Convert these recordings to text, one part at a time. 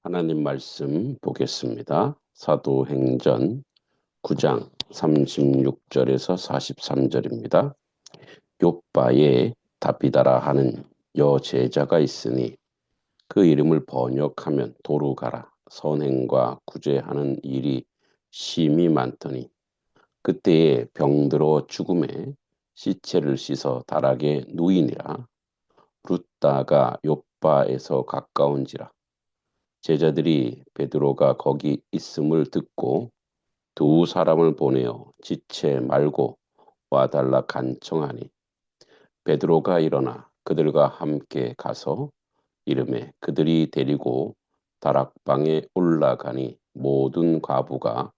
하나님 말씀 보겠습니다. 사도행전 9장 36절에서 43절입니다. 욥바에 다비다라 하는 여제자가 있으니 그 이름을 번역하면 도루가라 선행과 구제하는 일이 심히 많더니 그때에 병들어 죽음에 시체를 씻어 다락에 누이니라. 룻다가 욥바에서 가까운지라. 제자들이 베드로가 거기 있음을 듣고 두 사람을 보내어 지체 말고 와달라 간청하니 베드로가 일어나 그들과 함께 가서 이름에 그들이 데리고 다락방에 올라가니 모든 과부가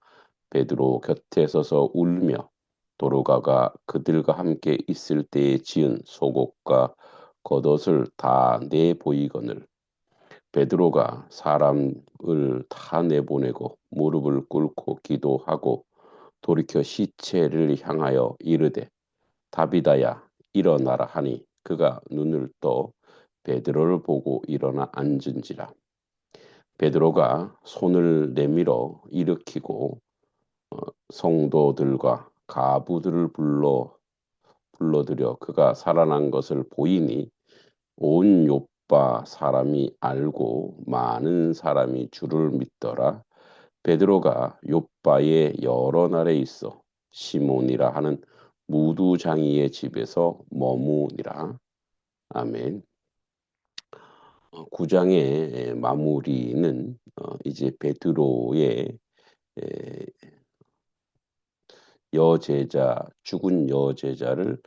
베드로 곁에 서서 울며 도로가가 그들과 함께 있을 때에 지은 속옷과 겉옷을 다 내보이거늘 베드로가 사람을 다 내보내고 무릎을 꿇고 기도하고 돌이켜 시체를 향하여 이르되 다비다야 일어나라 하니 그가 눈을 떠 베드로를 보고 일어나 앉은지라. 베드로가 손을 내밀어 일으키고 성도들과 가부들을 불러들여 그가 살아난 것을 보이니 온 요빠 사람이 알고 많은 사람이 주를 믿더라. 베드로가 요빠에 여러 날에 있어 시몬이라 하는 무두장이의 집에서 머무니라. 아멘. 9장의 마무리는 이제 베드로의 에, 여제자, 죽은 여제자를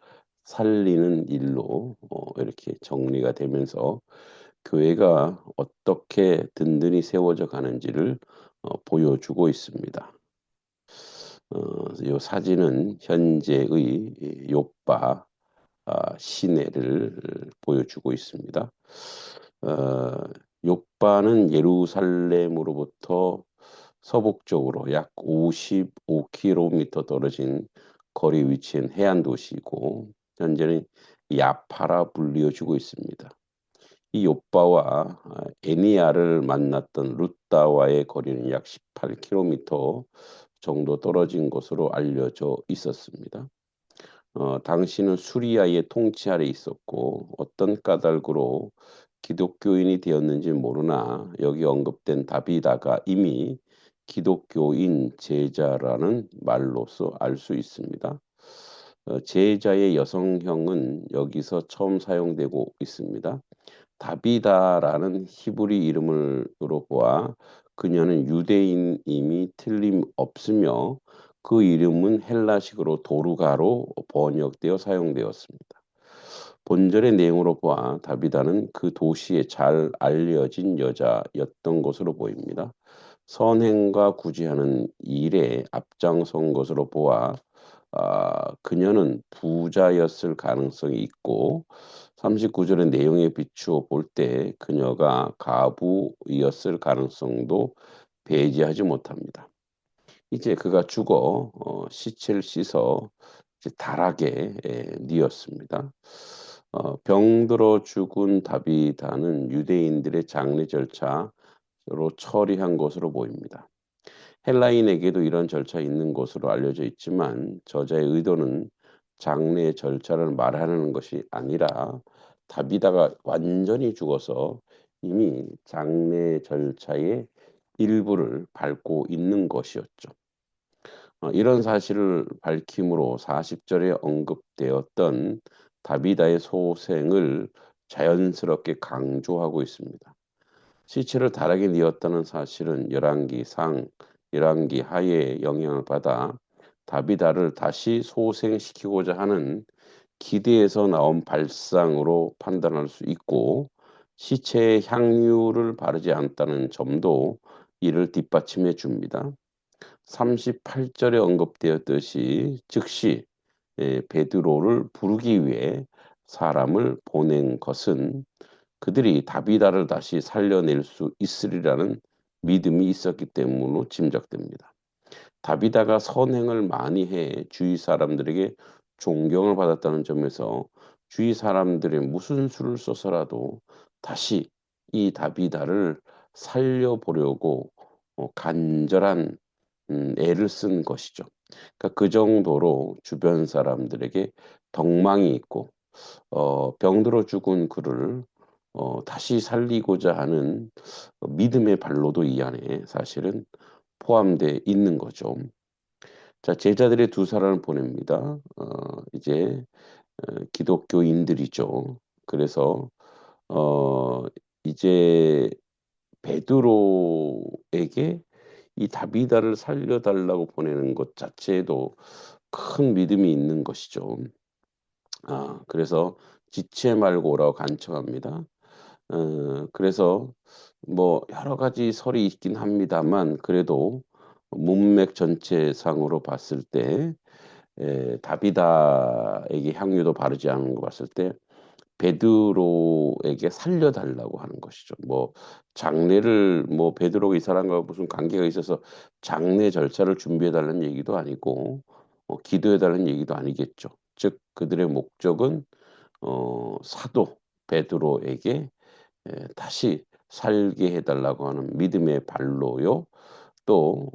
살리는 일로 이렇게 정리가 되면서 교회가 어떻게 든든히 세워져 가는지를 보여주고 있습니다. 이 사진은 현재의 요파 시내를 보여주고 있습니다. 어, 요파는 예루살렘으로부터 서북쪽으로 약 55km 떨어진 거리 위치한 해안 도시이고 현재는 야파라 불리워지고 있습니다. 이 욥바와 에니야를 만났던 룻다와의 거리는 약 18km 정도 떨어진 것으로 알려져 있었습니다. 당시는 수리아의 통치 아래 있었고 어떤 까닭으로 기독교인이 되었는지 모르나 여기 언급된 다비다가 이미 기독교인 제자라는 말로서 알 수 있습니다. 제자의 여성형은 여기서 처음 사용되고 있습니다. 다비다라는 히브리 이름으로 보아 그녀는 유대인임이 틀림없으며 그 이름은 헬라식으로 도루가로 번역되어 사용되었습니다. 본절의 내용으로 보아 다비다는 그 도시에 잘 알려진 여자였던 것으로 보입니다. 선행과 구제하는 일에 앞장선 것으로 보아 그녀는 부자였을 가능성이 있고 39절의 내용에 비추어 볼 때 그녀가 가부이었을 가능성도 배제하지 못합니다. 이제 그가 죽어 시체를 씻어 이제 다락에 뉘었습니다. 병들어 죽은 다비다는 유대인들의 장례 절차로 처리한 것으로 보입니다. 헬라인에게도 이런 절차 있는 것으로 알려져 있지만 저자의 의도는 장례 절차를 말하는 것이 아니라 다비다가 완전히 죽어서 이미 장례 절차의 일부를 밟고 있는 것이었죠. 이런 사실을 밝힘으로 40절에 언급되었던 다비다의 소생을 자연스럽게 강조하고 있습니다. 시체를 다르게 뉘었다는 사실은 열왕기상, 열왕기 하에 영향을 받아 다비다를 다시 소생시키고자 하는 기대에서 나온 발상으로 판단할 수 있고 시체에 향유를 바르지 않다는 점도 이를 뒷받침해 줍니다. 38절에 언급되었듯이 즉시 베드로를 부르기 위해 사람을 보낸 것은 그들이 다비다를 다시 살려낼 수 있으리라는 믿음이 있었기 때문으로 짐작됩니다. 다비다가 선행을 많이 해 주위 사람들에게 존경을 받았다는 점에서 주위 사람들의 무슨 수를 써서라도 다시 이 다비다를 살려보려고 간절한 애를 쓴 것이죠. 그러니까 그 정도로 주변 사람들에게 덕망이 있고 병들어 죽은 그를 다시 살리고자 하는 믿음의 발로도 이 안에 사실은 포함되어 있는 거죠. 자, 제자들의 두 사람을 보냅니다. 이제 기독교인들이죠. 그래서 어, 이제 베드로에게 이 다비다를 살려달라고 보내는 것 자체에도 큰 믿음이 있는 것이죠. 그래서 지체 말고 오라고 간청합니다. 그래서 뭐 여러 가지 설이 있긴 합니다만 그래도 문맥 전체상으로 봤을 때 다비다에게 향유도 바르지 않은 거 봤을 때 베드로에게 살려달라고 하는 것이죠. 뭐 장례를 뭐 베드로가 이 사람과 무슨 관계가 있어서 장례 절차를 준비해달라는 얘기도 아니고 기도해달라는 얘기도 아니겠죠. 즉 그들의 목적은 사도 베드로에게 다시 살게 해달라고 하는 믿음의 발로요. 또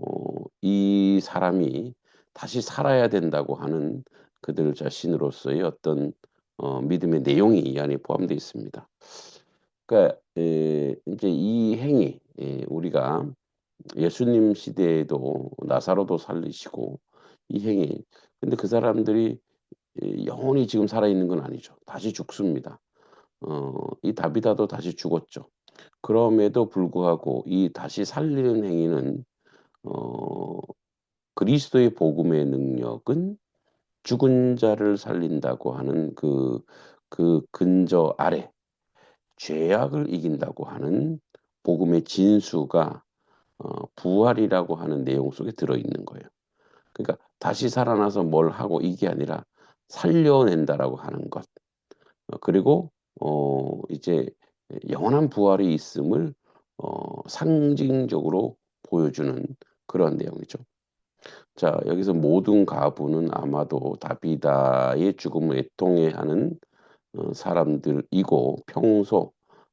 이 사람이 다시 살아야 된다고 하는 그들 자신으로서의 어떤 믿음의 내용이 이 안에 포함되어 있습니다. 그러니까 인제 이 행위 우리가 예수님 시대에도 나사로도 살리시고 이 행위 근데 그 사람들이 영원히 지금 살아있는 건 아니죠. 다시 죽습니다. 이 다비다도 다시 죽었죠. 그럼에도 불구하고 이 다시 살리는 행위는 어 그리스도의 복음의 능력은 죽은 자를 살린다고 하는 그 근저 아래 죄악을 이긴다고 하는 복음의 진수가 부활이라고 하는 내용 속에 들어있는 거예요. 그러니까 다시 살아나서 뭘 하고 이게 아니라 살려낸다라고 하는 것. 그리고 이제 영원한 부활이 있음을 상징적으로 보여주는 그런 내용이죠. 자, 여기서 모든 가부는 아마도 다비다의 죽음을 애통해하는 사람들이고 평소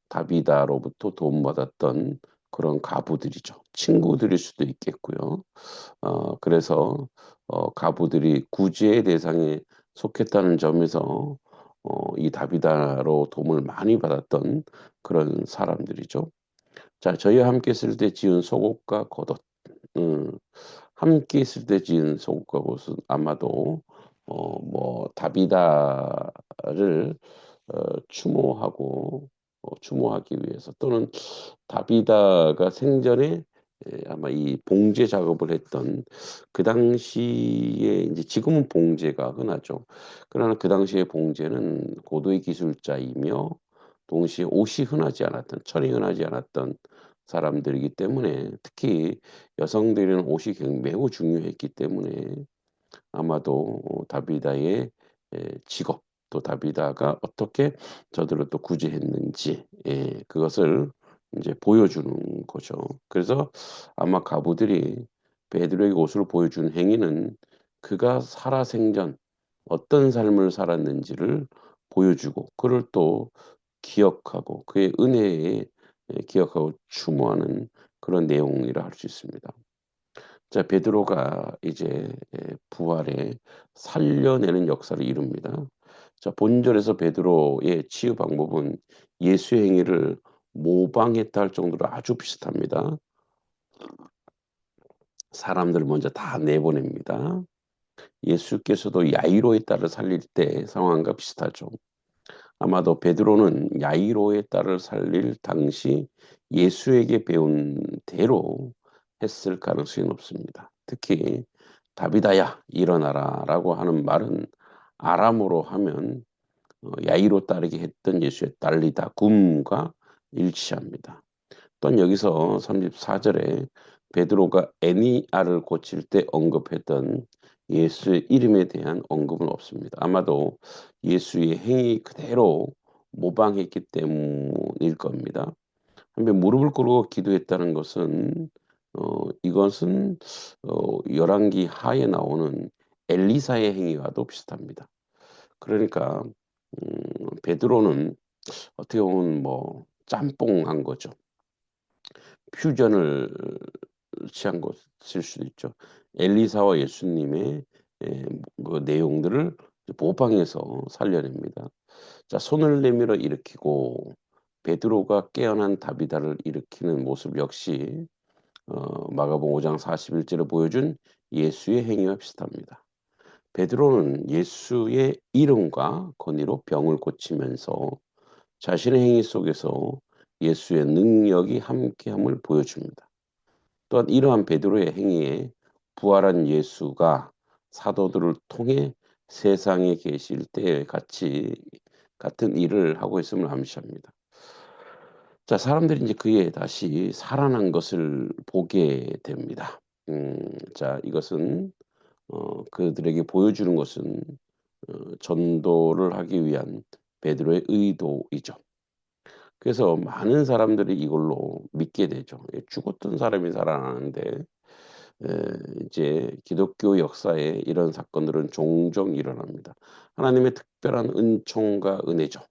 다비다로부터 도움받았던 그런 가부들이죠. 친구들일 수도 있겠고요. 그래서 가부들이 구제의 대상에 속했다는 점에서 이 다비다로 도움을 많이 받았던 그런 사람들이죠. 자, 저희와 함께 있을 때 지은 속옷과 겉옷. 음. 함께 있을 때 지은 속옷과 겉은 아마도 뭐 다비다를 추모하기 위해서 또는 다비다가 생전에 아마 이 봉제 작업을 했던 그 당시에 이제 지금은 봉제가 흔하죠. 그러나 그 당시에 봉제는 고도의 기술자이며 동시에 옷이 흔하지 않았던 철이 흔하지 않았던 사람들이기 때문에 특히 여성들은 옷이 매우 중요했기 때문에 아마도 다비다의 직업 또 다비다가 어떻게 저들을 또 구제했는지 그것을 이제 보여주는 거죠. 그래서 아마 가부들이 베드로에게 옷을 보여준 행위는 그가 살아생전 어떤 삶을 살았는지를 보여주고 그를 또 기억하고 그의 은혜에 기억하고 추모하는 그런 내용이라 할 수 있습니다. 자, 베드로가 이제 부활에 살려내는 역사를 이룹니다. 자, 본절에서 베드로의 치유 방법은 예수의 행위를 모방했다 할 정도로 아주 비슷합니다. 사람들을 먼저 다 내보냅니다. 예수께서도 야이로의 딸을 살릴 때 상황과 비슷하죠. 아마도 베드로는 야이로의 딸을 살릴 당시 예수에게 배운 대로 했을 가능성이 높습니다. 특히 다비다야 일어나라라고 하는 말은 아람어로 하면 야이로 따르게 했던 예수의 딸리다 굼과 일치합니다. 또한 여기서 34절에 베드로가 애니아를 고칠 때 언급했던 예수의 이름에 대한 언급은 없습니다. 아마도 예수의 행위 그대로 모방했기 때문일 겁니다. 한편 무릎을 꿇고 기도했다는 것은 이것은 열왕기 하에 나오는 엘리사의 행위와도 비슷합니다. 그러니까 베드로는 어떻게 보면 뭐 짬뽕한 거죠. 퓨전을 취한 것일 수도 있죠. 엘리사와 예수님의 그 내용들을 모방해서 살려냅니다. 자, 손을 내밀어 일으키고 베드로가 깨어난 다비다를 일으키는 모습 역시 마가복음 5장 41절에 보여준 예수의 행위와 비슷합니다. 베드로는 예수의 이름과 권위로 병을 고치면서 자신의 행위 속에서 예수의 능력이 함께함을 보여줍니다. 또한 이러한 베드로의 행위에 부활한 예수가 사도들을 통해 세상에 계실 때 같은 일을 하고 있음을 암시합니다. 자, 사람들이 이제 그의 다시 살아난 것을 보게 됩니다. 자, 이것은 그들에게 보여주는 것은 전도를 하기 위한 베드로의 의도이죠. 그래서 많은 사람들이 이걸로 믿게 되죠. 죽었던 사람이 살아나는데 이제 기독교 역사에 이런 사건들은 종종 일어납니다. 하나님의 특별한 은총과 은혜죠.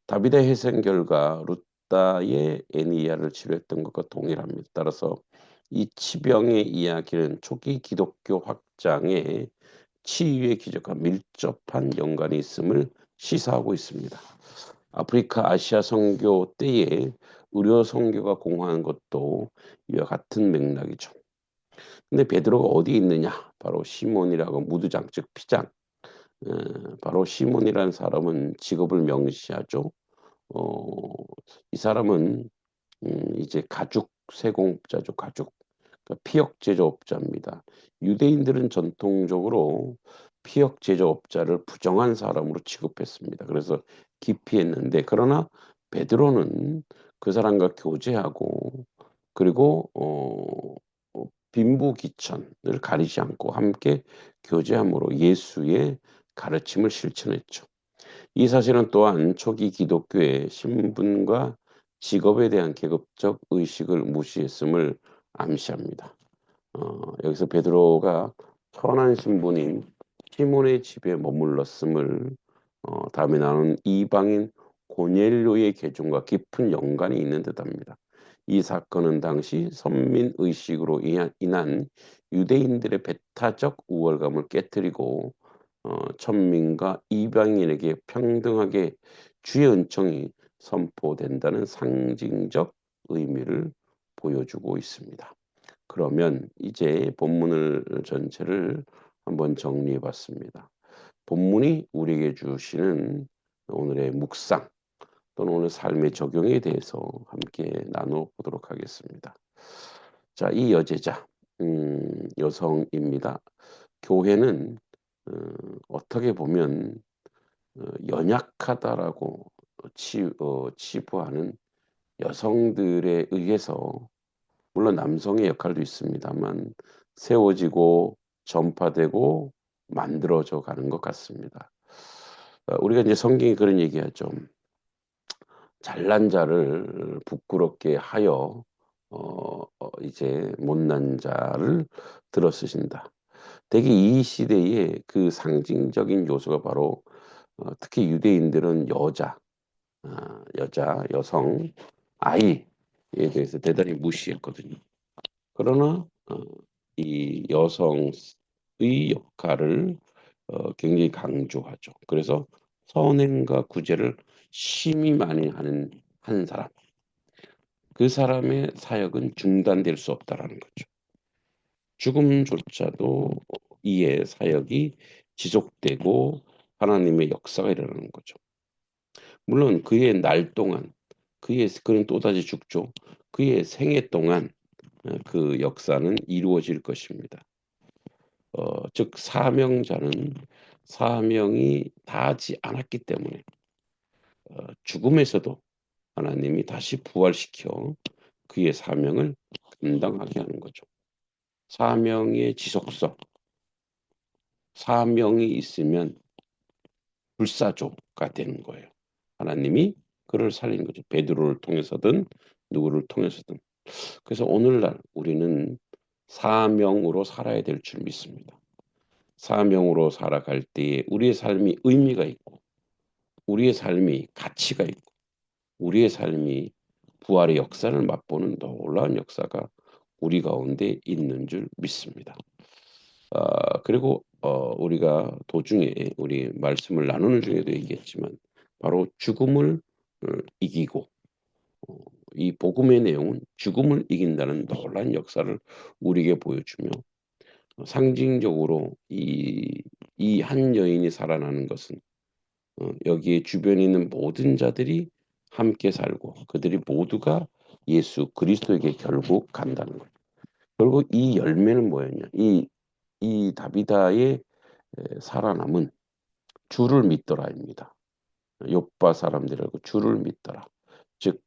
다윗의 희생 결과 룻다의 애니야를 치료했던 것과 동일합니다. 따라서 이 치병의 이야기는 초기 기독교 확장에 치유의 기적과 밀접한 연관이 있음을 시사하고 있습니다. 아프리카 아시아 선교 때에 의료 선교가 공허한 것도 이와 같은 맥락이죠. 근데 베드로가 어디 있느냐? 바로 시몬이라고 무드장 즉 피장. 바로 시몬이라는 사람은 직업을 명시하죠. 어, 이 사람은 이제 가죽 세공업자죠. 가죽. 그러니까 피역 제조업자입니다. 유대인들은 전통적으로 피역 제조업자를 부정한 사람으로 취급했습니다. 그래서 기피했는데 그러나 베드로는 그 사람과 교제하고 그리고 빈부귀천을 가리지 않고 함께 교제함으로 예수의 가르침을 실천했죠. 이 사실은 또한 초기 기독교의 신분과 직업에 대한 계급적 의식을 무시했음을 암시합니다. 여기서 베드로가 선한 신분인 시몬의 집에 머물렀음을 다음에 나오는 이방인 고넬료의 계종과 깊은 연관이 있는 듯합니다. 이 사건은 당시 선민 의식으로 인한 유대인들의 배타적 우월감을 깨뜨리고 천민과 이방인에게 평등하게 주의 은총이 선포된다는 상징적 의미를 보여주고 있습니다. 그러면 이제 본문을 전체를 한번 정리해 봤습니다. 본문이 우리에게 주시는 오늘의 묵상 또는 오늘 삶의 적용에 대해서 함께 나눠 보도록 하겠습니다. 자, 이 여제자, 여성입니다. 교회는 어, 어떻게 보면 연약하다라고 치부하는 여성들에 의해서 물론 남성의 역할도 있습니다만 세워지고 전파되고 만들어져 가는 것 같습니다. 우리가 이제 성경이 그런 얘기하죠. 잘난 자를 부끄럽게 하여 이제 못난 자를 들어 쓰신다. 대개 이 시대에 그 상징적인 요소가 바로 특히 유대인들은 여자, 여성, 아이에 대해서 대단히 무시했거든요. 그러나 이 여성의 역할을 굉장히 강조하죠. 그래서 선행과 구제를 심히 많이 하는 한 사람, 그 사람의 사역은 중단될 수 없다라는 거죠. 죽음조차도 이의 사역이 지속되고 하나님의 역사가 일어나는 거죠. 물론 그의 날 동안 그는 또다시 죽죠. 그의 생애 동안 그 역사는 이루어질 것입니다. 즉 사명자는 사명이 다하지 않았기 때문에 죽음에서도 하나님이 다시 부활시켜 그의 사명을 감당하게 하는 거죠. 사명의 지속성, 사명이 있으면 불사조가 되는 거예요. 하나님이 그를 살린 거죠. 베드로를 통해서든 누구를 통해서든. 그래서 오늘날 우리는 사명으로 살아야 될 줄 믿습니다. 사명으로 살아갈 때에 우리의 삶이 의미가 있고 우리의 삶이 가치가 있고 우리의 삶이 부활의 역사를 맛보는 놀라운 역사가 우리 가운데 있는 줄 믿습니다. 그리고 우리가 도중에 우리 말씀을 나누는 중에도 얘기했지만 바로 죽음을 이기고 어 이 복음의 내용은 죽음을 이긴다는 놀라운 역사를 우리에게 보여주며 상징적으로 이 한 여인이 살아나는 것은 여기에 주변에 있는 모든 자들이 함께 살고 그들이 모두가 예수 그리스도에게 결국 간다는 거예요. 결국 이 열매는 뭐였냐? 이 다비다의 살아남은 주를 믿더라입니다. 욥바 사람들하고 주를 믿더라. 즉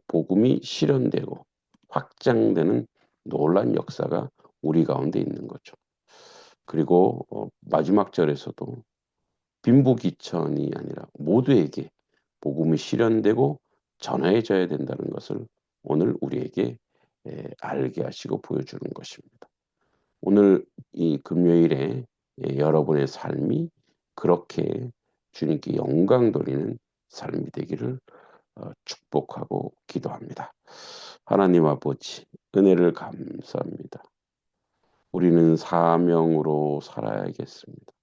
복음이 실현되고 확장되는 놀란 역사가 우리 가운데 있는 거죠. 그리고 마지막 절에서도 빈부귀천이 아니라 모두에게 복음이 실현되고 전해져야 된다는 것을 오늘 우리에게 알게 하시고 보여주는 것입니다. 오늘 이 금요일에 여러분의 삶이 그렇게 주님께 영광 돌리는 삶이 되기를 축복하고 기도합니다. 하나님 아버지 은혜를 감사합니다. 우리는 사명으로 살아야겠습니다.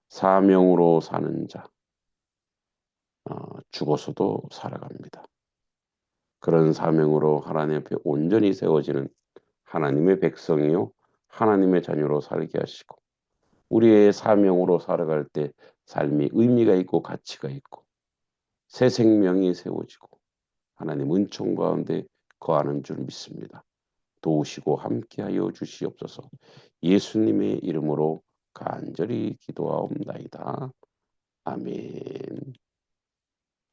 사명으로 사는 자 죽어서도 살아갑니다. 그런 사명으로 하나님 앞에 온전히 세워지는 하나님의 백성이요 하나님의 자녀로 살게 하시고 우리의 사명으로 살아갈 때 삶이 의미가 있고 가치가 있고 새 생명이 세워지고 하나님 은총 가운데 거하는 줄 믿습니다. 도우시고 함께하여 주시옵소서. 예수님의 이름으로 간절히 기도하옵나이다. 아멘.